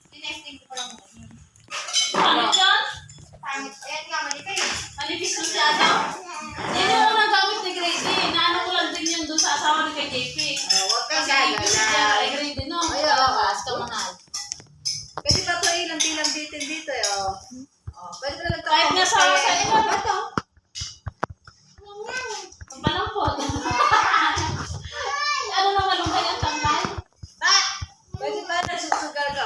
Tinesting ko lang mo. Ano yun? Pangit. Ayan nga, malika eh. Manipis masyado. Yan yung nagamit ni Grady. Naano ko lang din yun doon sa asawa ni kay JP. Huwag kang Kasi nipis niya gagala. kay Grady, no? Ay, Kalabas, kamahal. Kasi pa ito ilang-bilang dito eh. Pwede ko na Kahit nga sa iba. Ito. Pagpalampot. Ano naman nung kanyang tambay? Pwede ba nasusugal ka?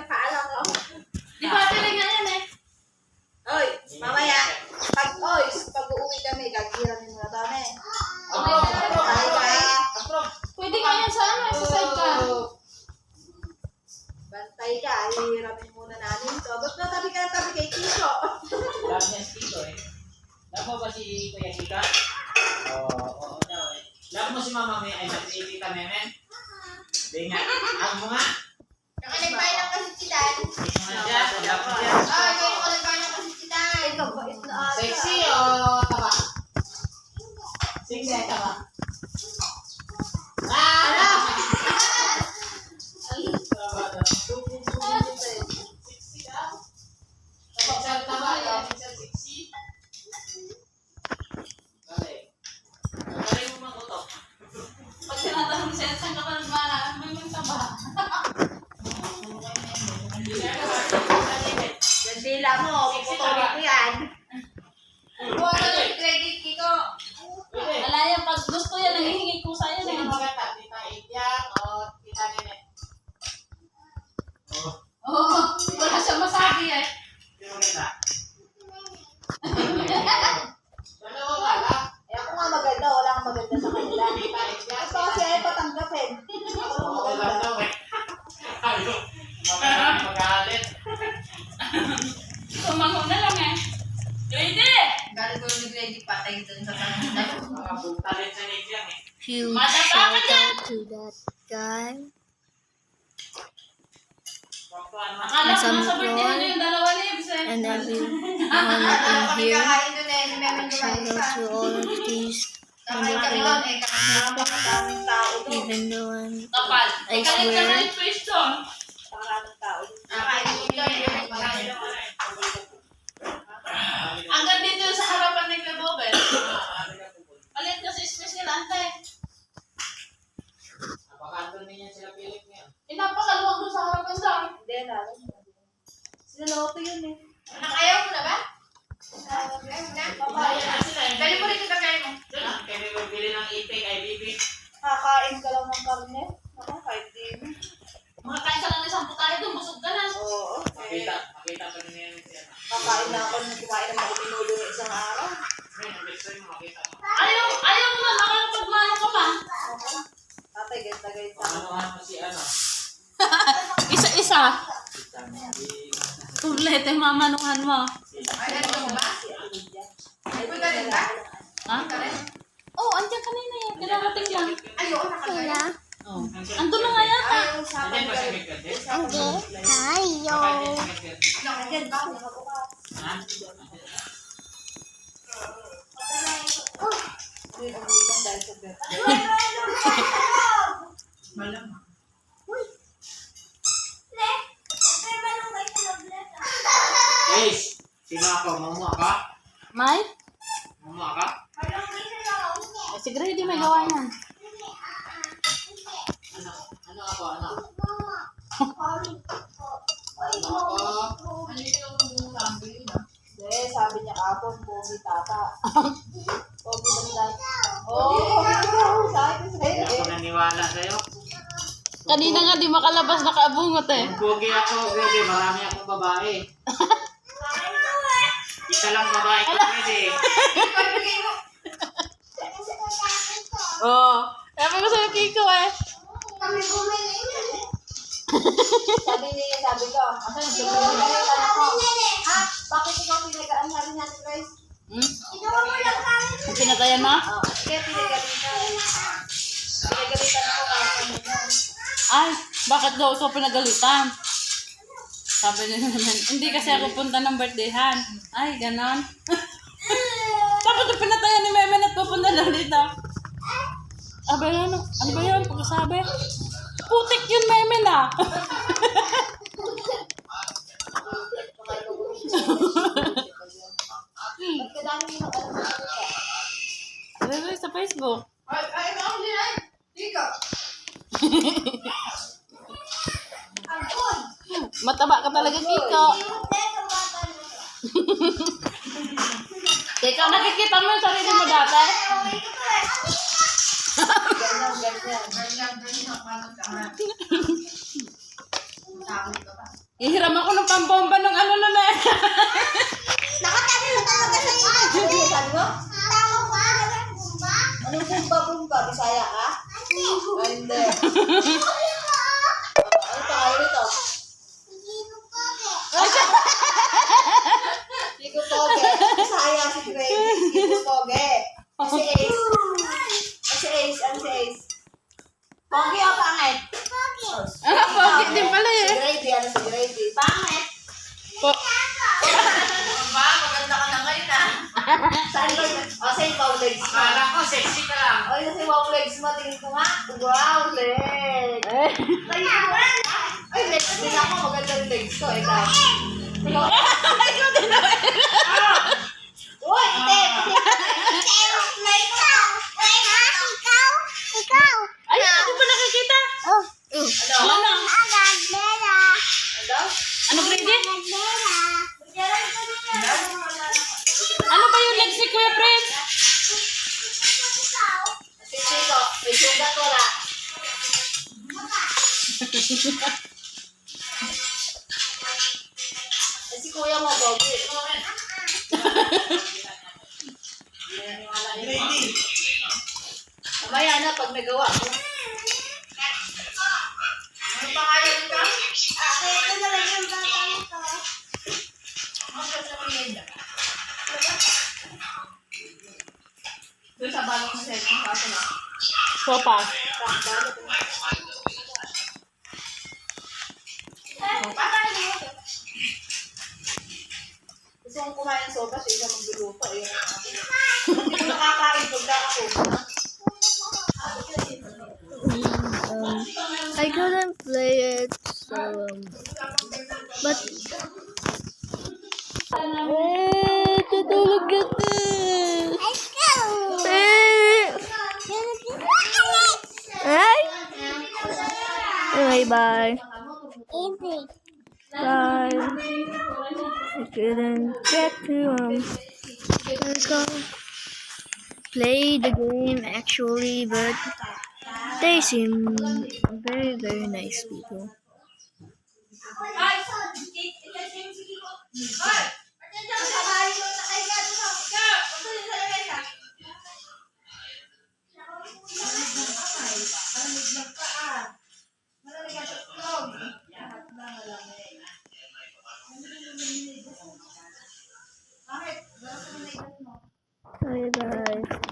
Paalam ko. Di ba pili nga yan eh? Oy, mamaya. Pag uuwi kami, gagiramin mo na kami. Pwede nga yan sa ano, sa sidecar. Bantay ka, hihiramin muna namin to. Ba't natabi ka na tabi kay Kisho? Love niya si Tito eh. Love mo ba si Kuya Kika? Oo daw eh. Love mo si Mama May, ay si Tita Memen? Hindi nga. Ako mo nga. Nakalagpay lang kasi si Dan. Ito nga dyan. Love mo dyan. Ay, kayo nakalagpay lang kasi si Dan. Ikaw ba? Ito na ata. Sexy o taba? Sexy o taba? Ah! Sexy daw? Kapag siya taba, kapag siya sexy. Galing. Galing mo makutok. Pag tinatanong siya, saan ka pa nagmana? May magtaba. Yung dila mo, puputulin ko yan. Huwag ka na credit, Kiko. Wala yan, pag gusto yan, nangihingi ko sa'yo. Sino maganda? Tita Itia o Tita Nene? Oo, wala siya masabi eh. Sino maganda? Dalawa ka lang. Eh ako nga maganda, wala kang maganda sa kanila. Tita Itia. Gusto kasi ay patanggapin. Ako lang Oo lang maganda. daw eh. Ayaw. Magalit. Tumango na lang eh. Grady! Galing ko yung credit patay dun sa kanila. Mga bugtalin sa Nick yan eh. Huge Madapa shout ka dyan! out to that guy. Paktuan mo. Akala ko Some nasa birthday floor. na yung dalawa lives eh. And everyone Kami in here. kakain dun eh. Ni Memen Shout Dumaisa. out to all of these, Kakain kami doon eh. Napakadaming tao doon. even though I'm Kapal. I Ikalit ka swear. na yung question. Napakadaming tao doon. Kakain kami doon eh. Hanggang dito yung sa harapan ni Kuya Bobel. Palit kasi special ante. Napakandun niya sila Philip niya. Napakaluwag doon sa harapan daw. Hindi, lalo. Sinaloto yun eh. Ayaw mo na ba? Ayaw mo na? Babayan na sila eh. Dali mo rin yung kakain mo. Kaya may magbili ng ipig ay bibi. Kakain ka lang ng karne. Ako, kahit din. Makakain ka lang ng isang putahe doon, busog ka na. Oo. Makita pa rin yan siya. Kakain na ako nung kumain ng mga minulo ng isang araw. Ngayon, ang gusto mo makita mo. Ayaw mo na, nakakapagmano ka pa. Tatay, ganda-ganda sa Ano mo si ano? Isa-isa. Tita Mary. Kumplete, mamanuhan mo. Ay, ano mo ba? Uy, ka rin ba? Ha? Oh, andiyan kanina yan. Kinarating lang. Ayaw, nakagaya. Oh. Andun na nga yata. Ayaw sa Nandiyan ba si Miguel? Tayo. Nakagyan ba? Nakabukas. Ha? Uy, umuwi lang dahil sa birthday. Malamang. Ace! Sino ako? Mamuha ka? May? Mamuha ka? Eh, si Grady may gawa yan. Ano? Ano ako? Ano? Ano ako? Hindi, sabi niya kapon, pogi tata. Pogi ba nila? Oo, sabi ko Hindi sa'yo. ako naniwala sa'yo. Kanina nga di makalabas nakaabungot eh. Kung pogi ako, pwede. Marami akong babae. Isa lang babae ko pwede. Oo. Sabi ko sa'yo, Kiko eh. Kami bumili. Sabi ko, asan yung pinagalitan ako? Ha? Bakit ikaw pinagaan sabi niya si Grace? Hmm? Inuwa mo lang kami. Ang pinatayan mo? Kaya pinagalitan. Pinagalitan ako kaya kanina. Ay, bakit daw ito pinagalitan? Sabi niya naman, hindi kasi ako punta ng birthdayhan. Ay, ganon. Tapos ito pinatayan ni Memen at pupunta daw dito. Ano ba yan? Pagkasabi? Putik yun, meme na. Ba't kadami mo alam mo ka? Ano sa Facebook? Ay, ako din ay. Tika. Mataba ka talaga, Kiko. Kiko, nakikita mo yung sarili mo dati? Ganyan. Parang ka. Sabi ko ba? Ihiram ako ng pambomba ng ano na na. Nakatabi mo talaga sa iyo. Ano yung sabi mo? Tawag ba? Anong bumba? Bisaya ka? Ay, hindi. Ano pangalan nito? Kiko Poge. Bisaya si Grace. Kiko Poge. Si Ace. Ano si Ace? Pogi o pangit? Pogi din pala Si eh. Grady. Ano si Grady? Pangit. Ba, maganda ka na ngayon ah. Saan ba? O, sa'yo wow legs mo. Kala ko, sexy ka lang. O, yun si wow legs mo. Tingin ko nga. Wow legs. Ay, legs din ako. Maganda yung legs ko. Ikaw. Uy, ite. Ay, hindi ba nakikita? Ano? Ano? Ano? Ano, Grady? Ano ba yung legs ni Kuya Prince? Si Chico. May sugat wala. Eh, si kuya mo, Bogi. Mamaya na, pag nagawa ko. Ano pangalan nito? Doon sa balok ng cellphone sa atin, ah. Sopa. Gusto kong kumain ng sopa, siya isang magluluto. Hindi ko nakakain pagka ako. I couldn't play it, so but tutulog ako. Ay! Okay, bye. Bye. I couldn't get to play the game actually, but they seem very, very nice people. Bye bye.